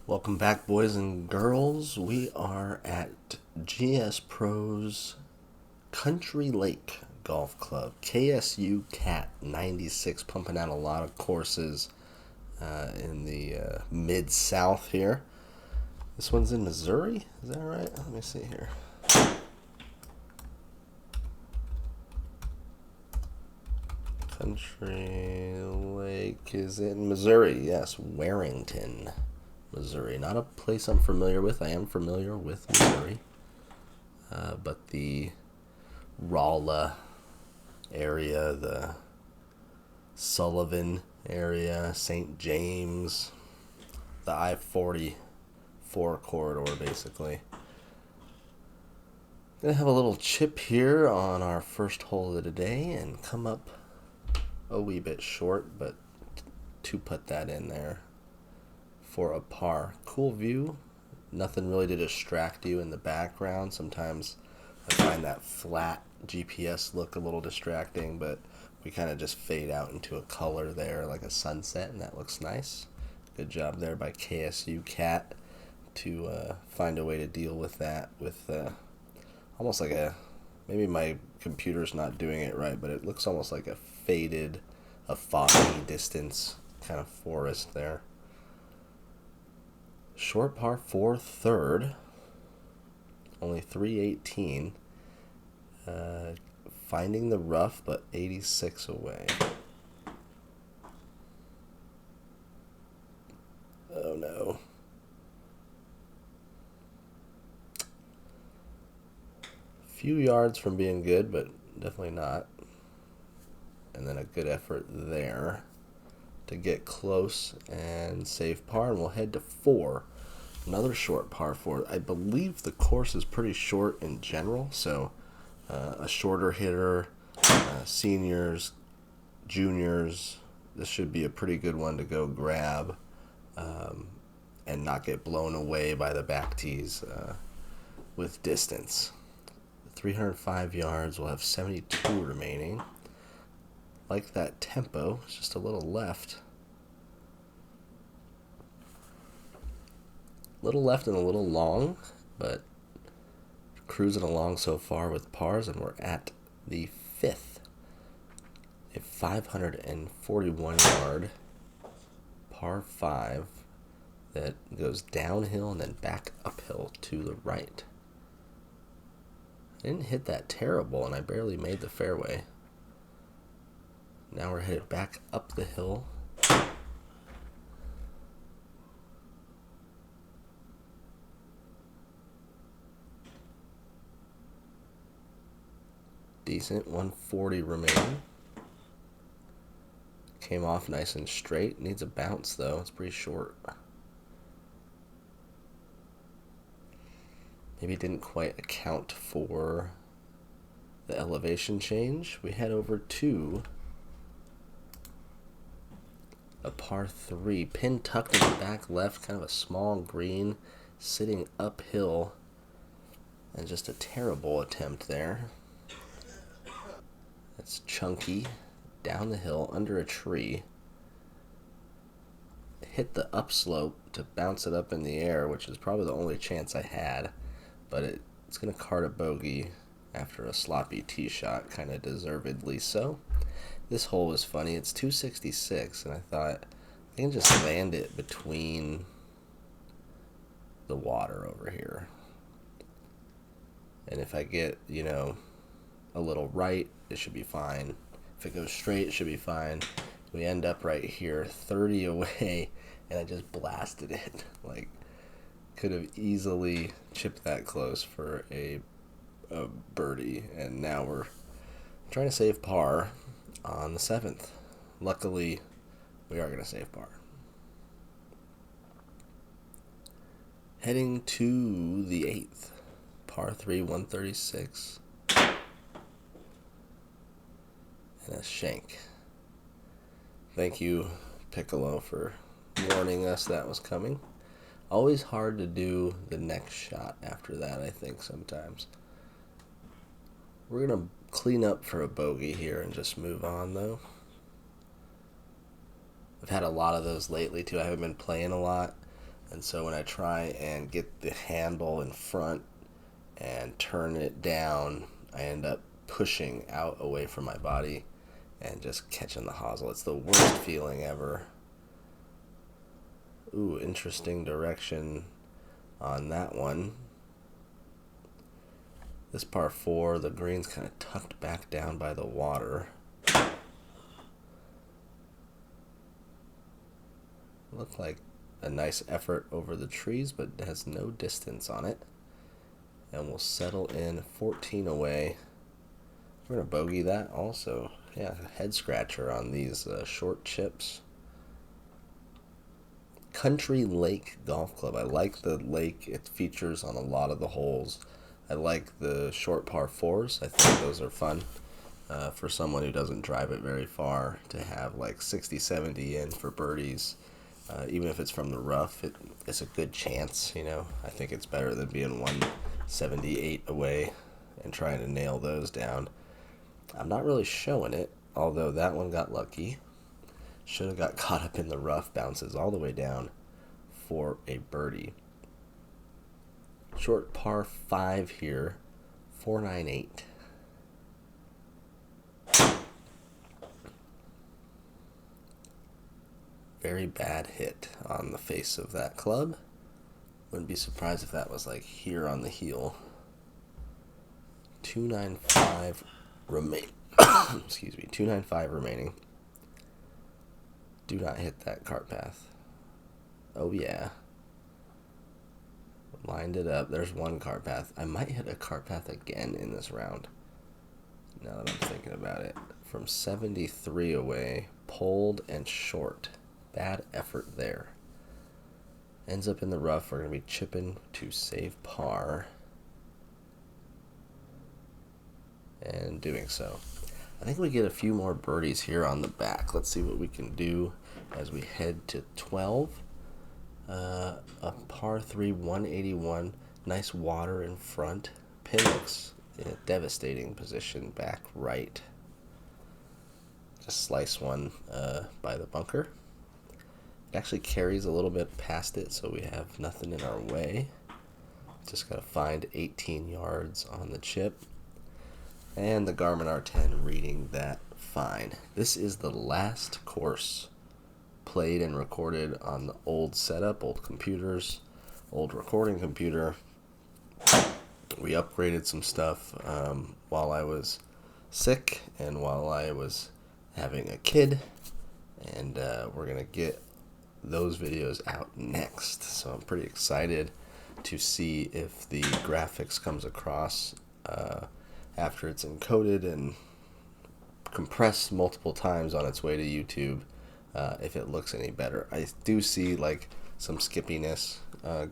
Welcome back, boys and girls. We are at GSPRO's Country Lake Golf Club. KSU Cat 96, pumping out a lot of courses in the mid-south here. This one's in Missouri, is that right? Let me see here. Country Lake is in Missouri, yes, Warrington, Missouri. Not a place I'm familiar with. I am familiar with Missouri. But the Rolla area, the Sullivan area, St. James, the I-44 corridor, basically. Gonna have a little chip here on our first hole of the day and come up a wee bit short, but to put that in there for a par. Cool view, nothing really to distract you in the background. Sometimes I find that flat GPS look a little distracting, but we kind of just fade out into a color there like a sunset, and that looks nice. Good job there by KSU Cat to find a way to deal with that with almost like a, maybe my computer's not doing it right, but it looks almost like a faded, a foggy distance kind of forest there. Short par 4 third, only 318. Finding the rough, but 86 away. Oh no. Few yards from being good, but definitely not. And then a good effort there to get close and save par, and we'll head to 4. Another short par 4. I believe the course is pretty short in general, so a shorter hitter, seniors, juniors, this should be a pretty good one to go grab and not get blown away by the back tees with distance. 305 yards, we'll have 72 remaining. Like that tempo, it's just a little left. Little left and a little long, but cruising along so far with pars, and we're at the 5th. A 541 yard par 5 that goes downhill and then back uphill to the right. I didn't hit that terrible, and I barely made the fairway. Now we're headed back up the hill. Decent, 140 remaining. Came off nice and straight. Needs a bounce though, it's pretty short. Maybe didn't quite account for the elevation change. We head over to a par 3, pin tucked in the back left, kind of a small green, sitting uphill, and just a terrible attempt there. That's chunky, down the hill, under a tree. Hit the upslope to bounce it up in the air, which is probably the only chance I had, but it's going to cart a bogey after a sloppy tee shot, kind of deservedly so. This hole was funny. It's 266, and I thought I can just land it between the water over here. And if I get, a little right, it should be fine. If it goes straight, it should be fine. We end up right here, 30 away, and I just blasted it. Like, could have easily chipped that close for a birdie, and now we're trying to save par on the 7th. Luckily, we are going to save par. Heading to the 8th. Par 3, 136. And a shank. Thank you, Piccolo, for warning us that was coming. Always hard to do the next shot after that, I think, sometimes. We're going to clean up for a bogey here and just move on, though. I've had a lot of those lately, too. I haven't been playing a lot. And so when I try and get the handle in front and turn it down, I end up pushing out away from my body and just catching the hosel. It's the worst feeling ever. Ooh, interesting direction on that one. This par 4, the green's kind of tucked back down by the water. Looked like a nice effort over the trees, but it has no distance on it. And we'll settle in 14 away. We're going to bogey that also. Yeah, head scratcher on these short chips. Country Lake Golf Club. I like the lake it features on a lot of the holes. I like the short par 4s. I think those are fun for someone who doesn't drive it very far to have like 60, 70 in for birdies. Even if it's from the rough, it's a good chance, you know. I think it's better than being 178 away and trying to nail those down. I'm not really showing it, although that one got lucky. Should have got caught up in the rough, bounces all the way down for a birdie. Short par 5 here, 498. Very bad hit on the face of that club. Wouldn't be surprised if that was like here on the heel. 295 remain. Excuse me, 295 remaining. Do not hit that cart path. Oh yeah. Lined it up. There's one cart path. I might hit a cart path again in this round. Now that I'm thinking about it. From 73 away, pulled and short. Bad effort there. Ends up in the rough. We're going to be chipping to save par. And doing so. I think we get a few more birdies here on the back. Let's see what we can do as we head to 12. A par 3, 181. Nice water in front. Pin looks in a devastating position back right. Just slice one by the bunker. It actually carries a little bit past it, so we have nothing in our way. Just got to find 18 yards on the chip. And the Garmin R10 reading that fine. This is the last course played and recorded on the old setup, old computers, old recording computer. We upgraded some stuff while I was sick and while I was having a kid. And we're going to get those videos out next. So I'm pretty excited to see if the graphics comes across after it's encoded and compressed multiple times on its way to YouTube, if it looks any better. I do see like some skippiness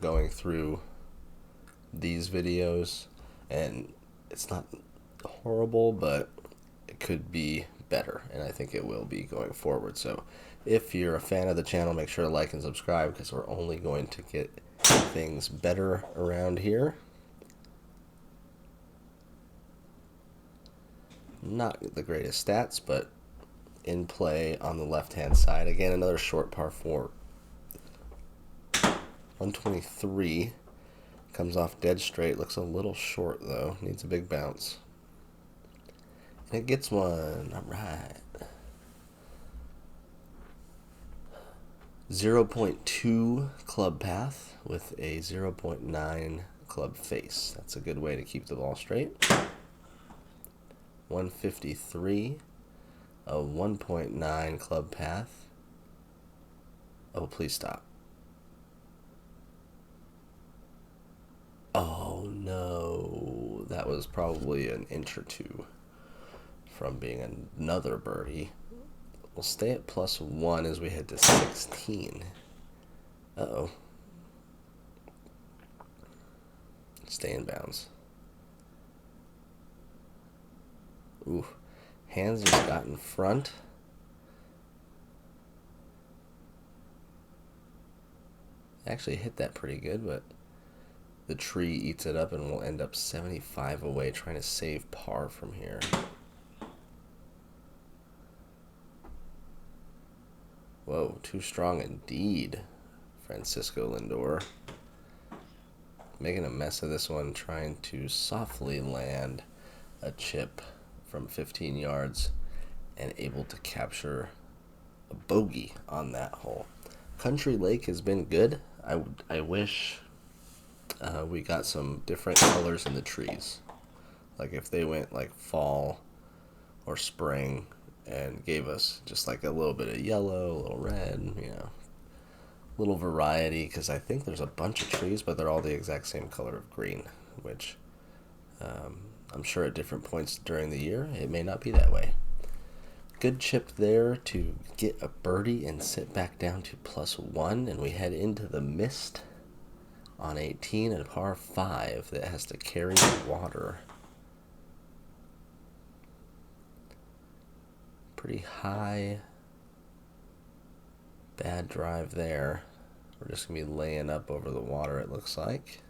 going through these videos, and it's not horrible, but it could be better, and I think it will be going forward. So if you're a fan of the channel, make sure to like and subscribe, because we're only going to get things better around here. Not the greatest stats, but in play on the left-hand side. Again, another short par 4. 123. Comes off dead straight. Looks a little short, though. Needs a big bounce. And it gets one. All right. 0.2 club path with a 0.9 club face. That's a good way to keep the ball straight. 153, a 1.9 club path. Oh, please stop. Oh no, that was probably an inch or two from being another birdie. We'll stay at +1 as we head to 16. Uh-oh. Stay in bounds. Ooh, hands just got in front. Actually hit that pretty good, but the tree eats it up and we'll end up 75 away trying to save par from here. Whoa, too strong indeed Francisco Lindor. Making a mess of this one, trying to softly land a chip from 15 yards and able to capture a bogey on that hole. Country Lake has been good. I wish we got some different colors in the trees. Like if they went like fall or spring and gave us just like a little bit of yellow, a little red, you know, little variety, because I think there's a bunch of trees, but they're all the exact same color of green, which I'm sure at different points during the year it may not be that way. Good chip there to get a birdie and sit back down to +1, and we head into the mist on 18 and a par 5 that has to carry the water. Pretty high, bad drive there. We're just going to be laying up over the water, it looks like.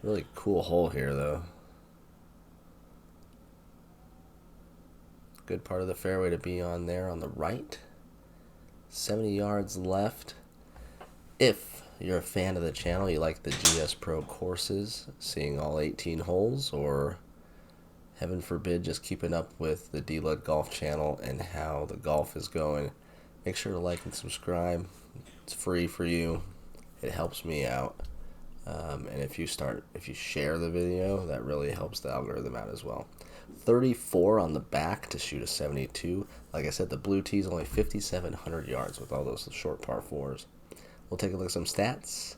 Really cool hole here, though. Good part of the fairway to be on there on the right. 70 yards left. If you're a fan of the channel, you like the GSPRO courses, seeing all 18 holes, or heaven forbid, just keeping up with the D Lud golf channel and how the golf is going, make sure to like and subscribe. It's free for you. It helps me out. And if you share the video, that really helps the algorithm out as well. 34 on the back to shoot a 72. Like I said, the blue tee is only 5,700 yards with all those short par 4s. We'll take a look at some stats.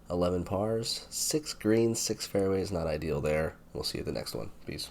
11 pars, 6 greens, 6 fairways, not ideal there. We'll see you at the next one. Peace.